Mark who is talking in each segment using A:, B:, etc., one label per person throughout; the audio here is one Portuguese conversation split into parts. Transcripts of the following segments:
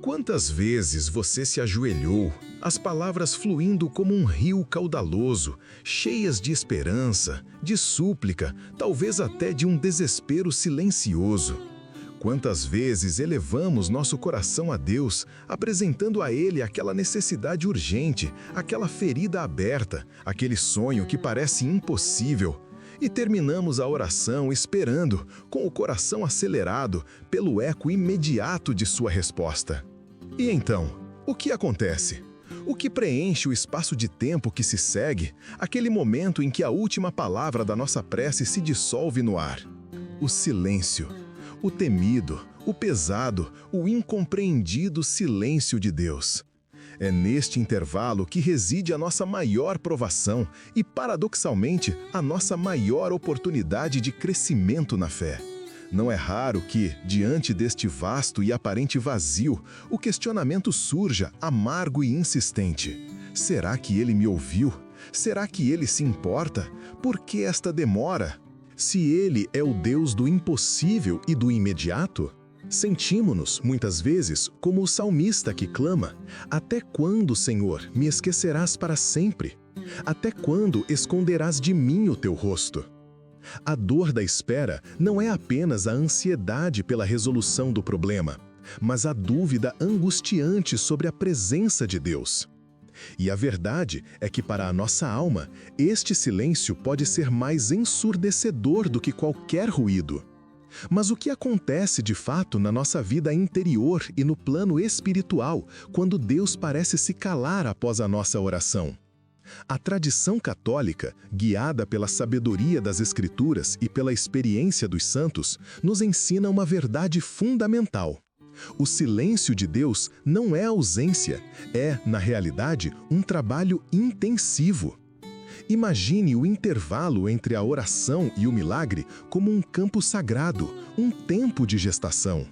A: Quantas vezes você se ajoelhou, as palavras fluindo como um rio caudaloso, cheias de esperança, de súplica, talvez até de um desespero silencioso? Quantas vezes elevamos nosso coração a Deus, apresentando a Ele aquela necessidade urgente, aquela ferida aberta, aquele sonho que parece impossível? E terminamos a oração esperando, com o coração acelerado, pelo eco imediato de sua resposta. E então, o que acontece? O que preenche o espaço de tempo que se segue, aquele momento em que a última palavra da nossa prece se dissolve no ar? O silêncio, o temido, o pesado, o incompreendido silêncio de Deus. É neste intervalo que reside a nossa maior provação e, paradoxalmente, a nossa maior oportunidade de crescimento na fé. Não é raro que, diante deste vasto e aparente vazio, o questionamento surja amargo e insistente. Será que ele me ouviu? Será que ele se importa? Por que esta demora? Se ele é o Deus do impossível e do imediato? Sentimos-nos, muitas vezes, como o salmista que clama: até quando, Senhor, me esquecerás para sempre? Até quando esconderás de mim o teu rosto? A dor da espera não é apenas a ansiedade pela resolução do problema, mas a dúvida angustiante sobre a presença de Deus. E a verdade é que para a nossa alma, este silêncio pode ser mais ensurdecedor do que qualquer ruído. Mas o que acontece de fato na nossa vida interior e no plano espiritual quando Deus parece se calar após a nossa oração? A tradição católica, guiada pela sabedoria das Escrituras e pela experiência dos santos, nos ensina uma verdade fundamental. O silêncio de Deus não é ausência, é, na realidade, um trabalho intensivo. Imagine o intervalo entre a oração e o milagre como um campo sagrado, um tempo de gestação.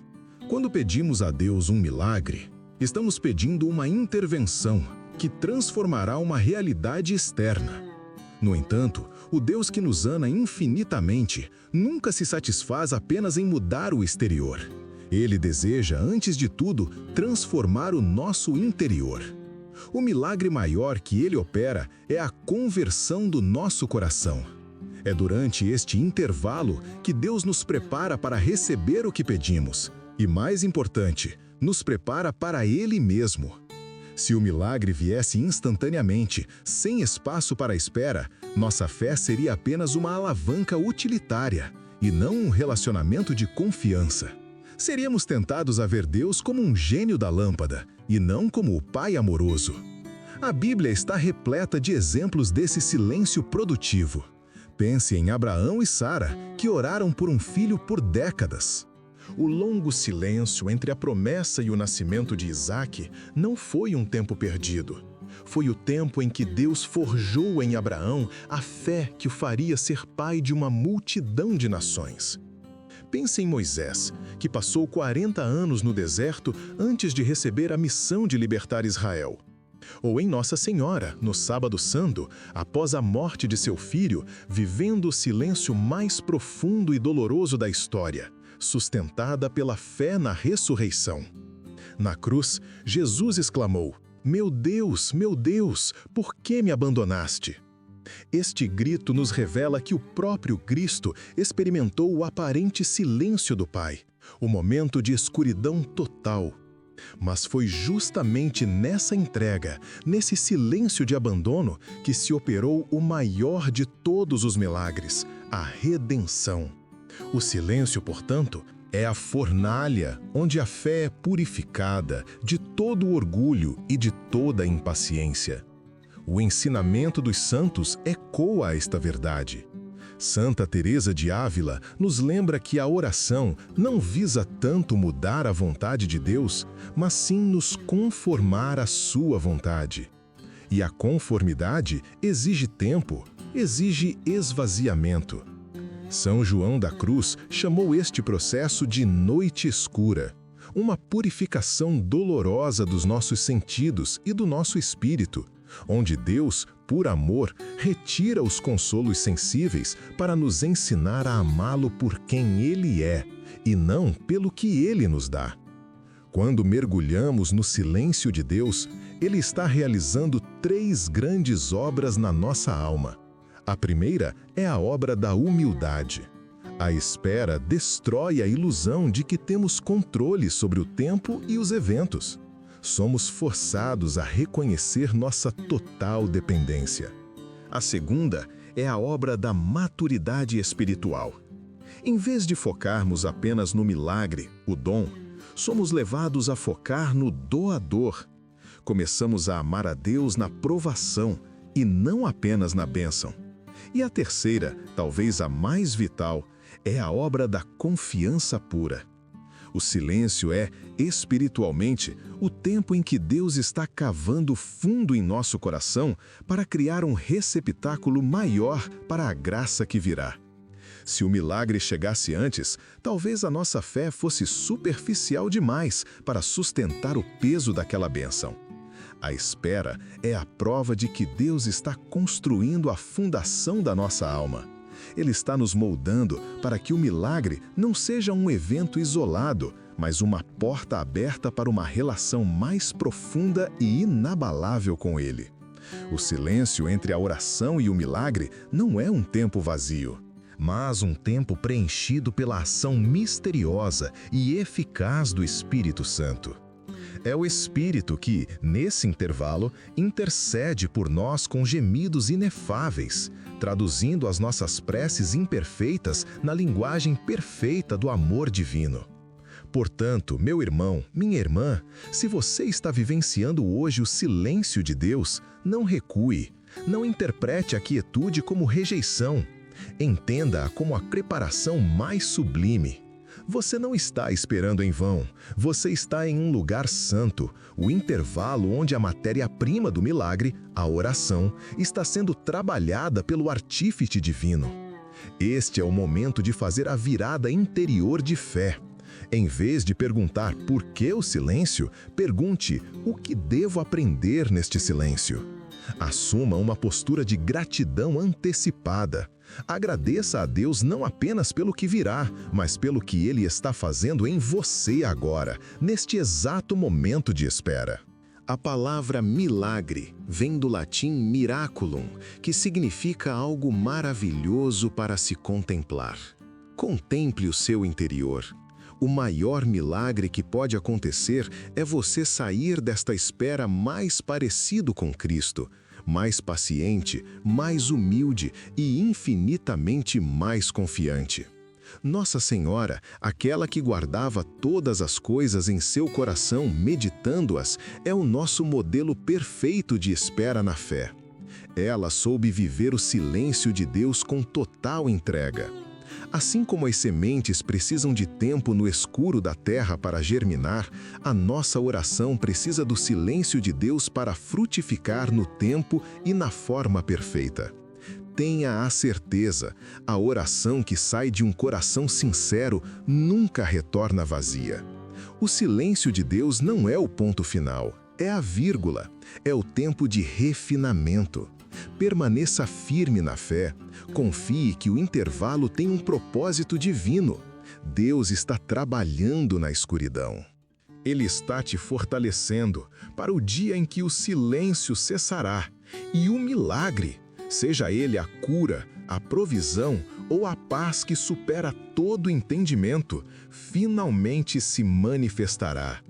A: Quando pedimos a Deus um milagre, estamos pedindo uma intervenção que transformará uma realidade externa. No entanto, o Deus que nos ama infinitamente nunca se satisfaz apenas em mudar o exterior. Ele deseja, antes de tudo, transformar o nosso interior. O milagre maior que ele opera é a conversão do nosso coração. É durante este intervalo que Deus nos prepara para receber o que pedimos. E mais importante, nos prepara para Ele mesmo. Se o milagre viesse instantaneamente, sem espaço para a espera, nossa fé seria apenas uma alavanca utilitária, e não um relacionamento de confiança. Seríamos tentados a ver Deus como um gênio da lâmpada, e não como o Pai amoroso. A Bíblia está repleta de exemplos desse silêncio produtivo. Pense em Abraão e Sara, que oraram por um filho por décadas. O longo silêncio entre a promessa e o nascimento de Isaque não foi um tempo perdido. Foi o tempo em que Deus forjou em Abraão a fé que o faria ser pai de uma multidão de nações. Pense em Moisés, que passou 40 anos no deserto antes de receber a missão de libertar Israel. Ou em Nossa Senhora, no Sábado Santo, após a morte de seu filho, vivendo o silêncio mais profundo e doloroso da história, sustentada pela fé na ressurreição. Na cruz, Jesus exclamou: meu Deus, por que me abandonaste?" Este grito nos revela que o próprio Cristo experimentou o aparente silêncio do Pai, o momento de escuridão total. Mas foi justamente nessa entrega, nesse silêncio de abandono, que se operou o maior de todos os milagres, a redenção. O silêncio, portanto, é a fornalha onde a fé é purificada de todo o orgulho e de toda a impaciência. O ensinamento dos santos ecoa esta verdade. Santa Teresa de Ávila nos lembra que a oração não visa tanto mudar a vontade de Deus, mas sim nos conformar à sua vontade. E a conformidade exige tempo, exige esvaziamento. São João da Cruz chamou este processo de noite escura, uma purificação dolorosa dos nossos sentidos e do nosso espírito, onde Deus, por amor, retira os consolos sensíveis para nos ensinar a amá-lo por quem Ele é, e não pelo que Ele nos dá. Quando mergulhamos no silêncio de Deus, Ele está realizando 3 grandes obras na nossa alma. A primeira é a obra da humildade. A espera destrói a ilusão de que temos controle sobre o tempo e os eventos. Somos forçados a reconhecer nossa total dependência. A segunda é a obra da maturidade espiritual. Em vez de focarmos apenas no milagre, o dom, somos levados a focar no doador. Começamos a amar a Deus na provação e não apenas na bênção. E a terceira, talvez a mais vital, é a obra da confiança pura. O silêncio é, espiritualmente, o tempo em que Deus está cavando fundo em nosso coração para criar um receptáculo maior para a graça que virá. Se o milagre chegasse antes, talvez a nossa fé fosse superficial demais para sustentar o peso daquela bênção. A espera é a prova de que Deus está construindo a fundação da nossa alma. Ele está nos moldando para que o milagre não seja um evento isolado, mas uma porta aberta para uma relação mais profunda e inabalável com Ele. O silêncio entre a oração e o milagre não é um tempo vazio, mas um tempo preenchido pela ação misteriosa e eficaz do Espírito Santo. É o Espírito que, nesse intervalo, intercede por nós com gemidos inefáveis, traduzindo as nossas preces imperfeitas na linguagem perfeita do amor divino. Portanto, meu irmão, minha irmã, se você está vivenciando hoje o silêncio de Deus, não recue, não interprete a quietude como rejeição. Entenda-a como a preparação mais sublime. Você não está esperando em vão, você está em um lugar santo, o intervalo onde a matéria-prima do milagre, a oração, está sendo trabalhada pelo artífice divino. Este é o momento de fazer a virada interior de fé. Em vez de perguntar por que o silêncio, pergunte o que devo aprender neste silêncio. Assuma uma postura de gratidão antecipada. Agradeça a Deus não apenas pelo que virá, mas pelo que Ele está fazendo em você agora, neste exato momento de espera. A palavra milagre vem do latim miraculum, que significa algo maravilhoso para se contemplar. Contemple o seu interior. O maior milagre que pode acontecer é você sair desta espera mais parecido com Cristo, mais paciente, mais humilde e infinitamente mais confiante. Nossa Senhora, aquela que guardava todas as coisas em seu coração, meditando-as, é o nosso modelo perfeito de espera na fé. Ela soube viver o silêncio de Deus com total entrega. Assim como as sementes precisam de tempo no escuro da terra para germinar, a nossa oração precisa do silêncio de Deus para frutificar no tempo e na forma perfeita. Tenha a certeza, a oração que sai de um coração sincero nunca retorna vazia. O silêncio de Deus não é o ponto final, é a vírgula, é o tempo de refinamento. Permaneça firme na fé. Confie que o intervalo tem um propósito divino. Deus está trabalhando na escuridão. Ele está te fortalecendo para o dia em que o silêncio cessará e o milagre, seja ele a cura, a provisão ou a paz que supera todo entendimento, finalmente se manifestará.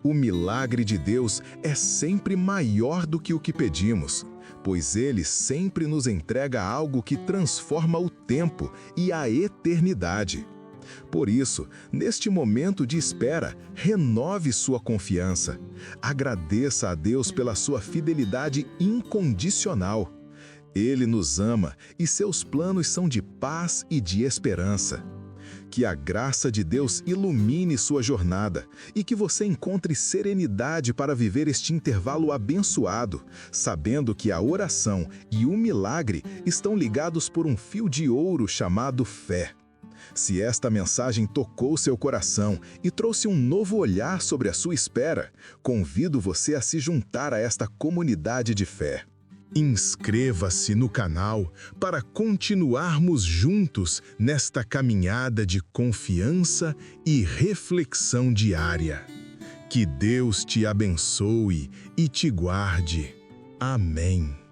A: O milagre de Deus é sempre maior do que o que pedimos, pois Ele sempre nos entrega algo que transforma o tempo e a eternidade. Por isso, neste momento de espera, renove sua confiança. Agradeça a Deus pela sua fidelidade incondicional. Ele nos ama e seus planos são de paz e de esperança. Que a graça de Deus ilumine sua jornada e que você encontre serenidade para viver este intervalo abençoado, sabendo que a oração e o milagre estão ligados por um fio de ouro chamado fé. Se esta mensagem tocou seu coração e trouxe um novo olhar sobre a sua espera, convido você a se juntar a esta comunidade de fé. Inscreva-se no canal para continuarmos juntos nesta caminhada de confiança e reflexão diária. Que Deus te abençoe e te guarde. Amém.